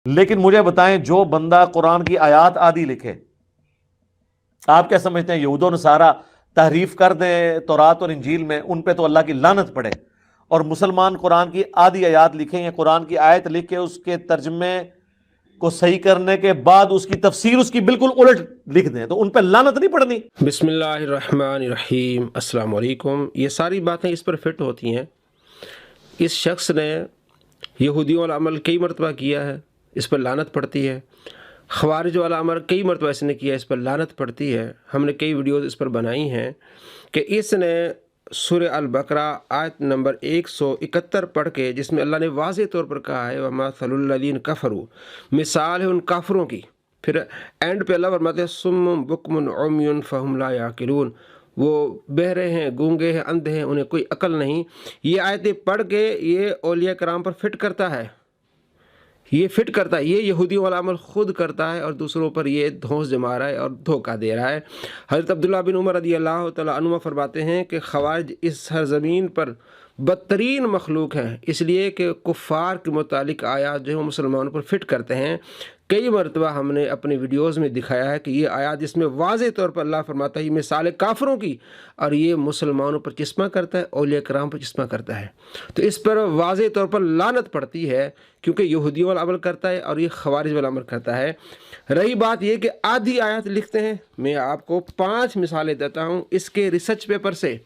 لیکن مجھے بتائیں جو بندہ قرآن کی آیات آدھی لکھے، آپ کیا سمجھتے ہیں یہود و نصارہ تحریف کر دیں تورات اور انجیل میں، ان پہ تو اللہ کی لعنت پڑے، اور مسلمان قرآن کی آدھی آیات لکھیں یا قرآن کی آیت لکھ کے اس کے ترجمے کو صحیح کرنے کے بعد اس کی تفسیر اس کی بالکل الٹ لکھ دیں، تو ان پہ لعنت نہیں پڑنی؟ بسم اللہ الرحمن الرحیم۔ السلام علیکم۔ یہ ساری باتیں اس پر فٹ ہوتی ہیں۔ اس شخص نے یہودیوں والا عمل کئی مرتبہ کیا ہے، اس پر لعنت پڑتی ہے۔ خوارج والا عمل کئی مرتبہ اس نے کیا، اس پر لعنت پڑتی ہے۔ ہم نے کئی ویڈیوز اس پر بنائی ہیں کہ اس نے سورہ البقرہ آیت نمبر 171 پڑھ کے، جس میں اللہ نے واضح طور پر کہا ہے وَمَثَلُ الَّذِينَ كَفَرُوا، مثال ہے ان کافروں کی، پھر اینڈ پہ اللہ فرماتے ہیں سم بکم عمی فہم لا یعقلون، وہ بہرے ہیں، گونگے ہیں، اندھے ہیں، انہیں کوئی عقل نہیں۔ یہ آیتیں پڑھ کے یہ اولیاء کرام پر فٹ کرتا ہے، یہ یہودیوں والا عمل خود کرتا ہے اور دوسروں پر یہ دھونس جما رہا ہے اور دھوکہ دے رہا ہے۔ حضرت عبداللہ بن عمر رضی اللہ تعالیٰ عنہ فرماتے ہیں کہ خوارج اس سرزمین پر بدترین مخلوق ہیں، اس لیے کہ کفار کے متعلق آیات جو ہیں مسلمانوں پر فٹ کرتے ہیں۔ کئی مرتبہ ہم نے اپنی ویڈیوز میں دکھایا ہے کہ یہ آیات جس میں واضح طور پر اللہ فرماتا ہے یہ مثال کافروں کی، اور یہ مسلمانوں پر چشمہ کرتا ہے، اولیاء کرام پر چشمہ کرتا ہے، تو اس پر واضح طور پر لعنت پڑتی ہے، کیونکہ یہودیوں والا عمل کرتا ہے اور یہ خوارج والا عمل کرتا ہے۔ رہی بات یہ کہ آدھی آیات لکھتے ہیں، میں آپ کو 5 مثالیں دیتا ہوں اس کے ریسرچ پیپر سے۔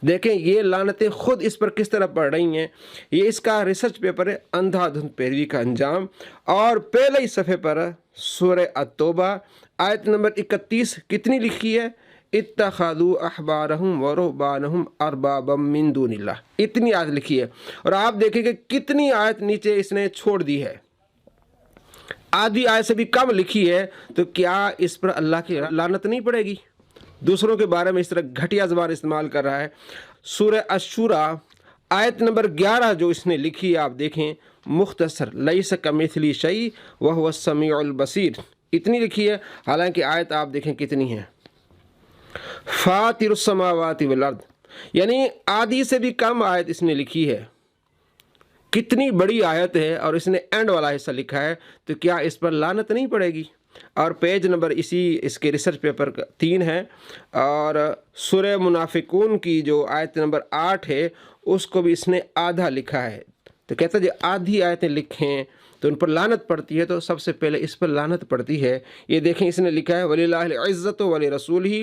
دیکھیں یہ لعنتیں خود اس پر کس طرح پڑ رہی ہیں۔ یہ اس کا ریسرچ پیپر ہے اندھا دھند پیروی کا انجام، اور پہلے ہی صفحے پر سورہ التوبہ آیت نمبر 31 کتنی لکھی ہے؟ اتخذوا احبارهم ورهبانهم اربابا من دون اللہ، اتنی آیت لکھی ہے۔ اور آپ دیکھیں کہ کتنی آیت نیچے اس نے چھوڑ دی ہے، آدھی آیت سے بھی کم لکھی ہے، تو کیا اس پر اللہ کی لعنت نہیں پڑے گی؟ دوسروں کے بارے میں اس طرح گھٹیا زبان استعمال کر رہا ہے۔ سورہ الشورى آیت نمبر 11 جو اس نے لکھی ہے، آپ دیکھیں مختصر، لیس کمثلہ شیء وہو السمیع البصیر، اتنی لکھی ہے، حالانکہ آیت آپ دیکھیں کتنی ہے، فاطر السماوات والارض، یعنی آدھی سے بھی کم آیت اس نے لکھی ہے۔ کتنی بڑی آیت ہے، اور اس نے اینڈ والا حصہ لکھا ہے، تو کیا اس پر لعنت نہیں پڑے گی؟ اور پیج نمبر اس کے ریسرچ پیپر 3 ہے، اور سورہ منافقون کی جو آیت نمبر 8 ہے اس کو بھی اس نے آدھا لکھا ہے۔ تو کہتا ہے جو آدھی آیتیں لکھیں تو ان پر لعنت پڑتی ہے، تو سب سے پہلے اس پر لعنت پڑتی ہے۔ یہ دیکھیں اس نے لکھا ہے وَلِلَّهِ الْعِزَّةُ وَلِرَسُولِهِ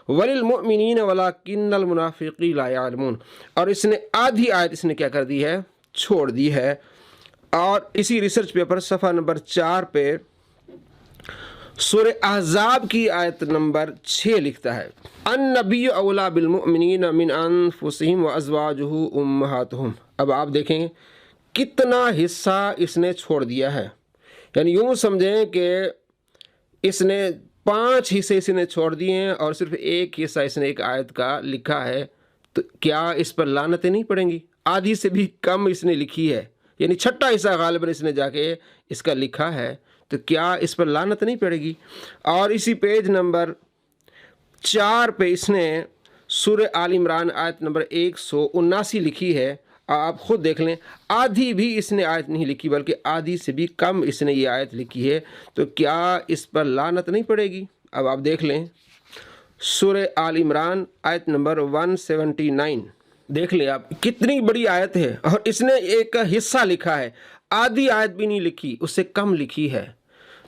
وَلِلْمُؤْمِنِينَ وَلَكِنَّ الْمُنَافِقِينَ لَا يَعْلَمُونَ، اور اس نے آدھی آیت اس نے کیا کر دی ہے؟ چھوڑ دی ہے۔ اور اسی ریسرچ پیپر صفحہ نمبر 4 پہ سورہ احزاب کی آیت نمبر 6 لکھتا ہے النبی اولیٰ بالمؤمنین من انفسہم وازواجہ امہاتہم۔ اب آپ دیکھیں کتنا حصہ اس نے چھوڑ دیا ہے، یعنی یوں سمجھیں کہ اس نے 5 حصے اس نے چھوڑ دیے ہیں اور صرف ایک حصہ اس نے ایک آیت کا لکھا ہے، تو کیا اس پر لعنتیں نہیں پڑیں گی؟ آدھی سے بھی کم اس نے لکھی ہے، یعنی چھٹا حصہ غالباً اس نے جا کے اس کا لکھا ہے، تو کیا اس پر لعنت نہیں پڑے گی؟ اور اسی پیج نمبر 4 پہ اس نے سورہ آل عمران آیت نمبر 179 لکھی ہے، آپ خود دیکھ لیں، آدھی بھی اس نے آیت نہیں لکھی بلکہ آدھی سے بھی کم اس نے یہ آیت لکھی ہے، تو کیا اس پر لعنت نہیں پڑے گی؟ اب آپ دیکھ لیں سورہ آل عمران آیت نمبر 179، دیکھ لیں آپ کتنی بڑی آیت ہے، اور اس نے ایک حصہ لکھا ہے، آدھی آیت بھی نہیں لکھی، اس سے کم لکھی ہے۔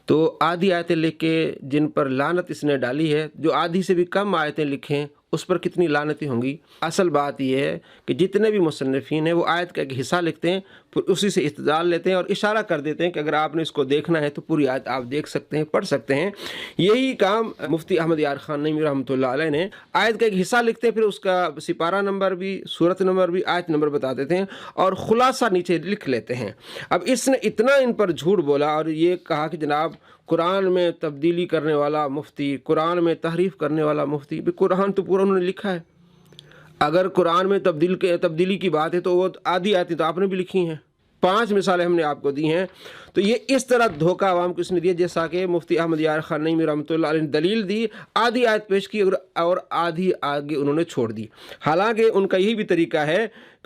تو آدھی آیتیں لکھ کے جن پر لعنت اس نے ڈالی ہے، جو آدھی سے بھی کم آیتیں لکھیں اس پر کتنی لعنتیں ہوں گی؟ اصل بات یہ ہے کہ جتنے بھی مصنفین ہیں وہ آیت کا ایک حصہ لکھتے ہیں، پھر اسی سے استدلال لیتے ہیں اور اشارہ کر دیتے ہیں کہ اگر آپ نے اس کو دیکھنا ہے تو پوری آیت آپ دیکھ سکتے ہیں، پڑھ سکتے ہیں۔ یہی کام مفتی احمد یار خان نعیمی رحمۃ اللہ علیہ نے، آیت کا ایک حصہ لکھتے ہیں، پھر اس کا سپارہ نمبر بھی، سورت نمبر بھی، آیت نمبر بتا دیتے ہیں اور خلاصہ نیچے لکھ لیتے ہیں۔ اب اس نے اتنا ان پر جھوٹ بولا اور یہ کہا کہ جناب قرآن میں تبدیلی کرنے والا مفتی، قرآن میں تحریف کرنے والا مفتی، بھی قرآن تو پورا انہوں نے لکھا ہے۔ اگر قرآن میں تبدیلی کی بات ہے تو وہ آدھی آیتیں تو آپ نے بھی لکھی ہیں، 5 مثالیں ہم نے آپ کو دی ہیں۔ تو یہ اس طرح دھوکہ عوام کو اس نے دیا جیسا کہ مفتی احمد یار خان نعیمی رحمۃ اللہ علیہ نے دلیل دی، آدھی آیت پیش کی اور آدھی آگے انہوں نے چھوڑ دی، حالانکہ ان کا یہی بھی طریقہ ہے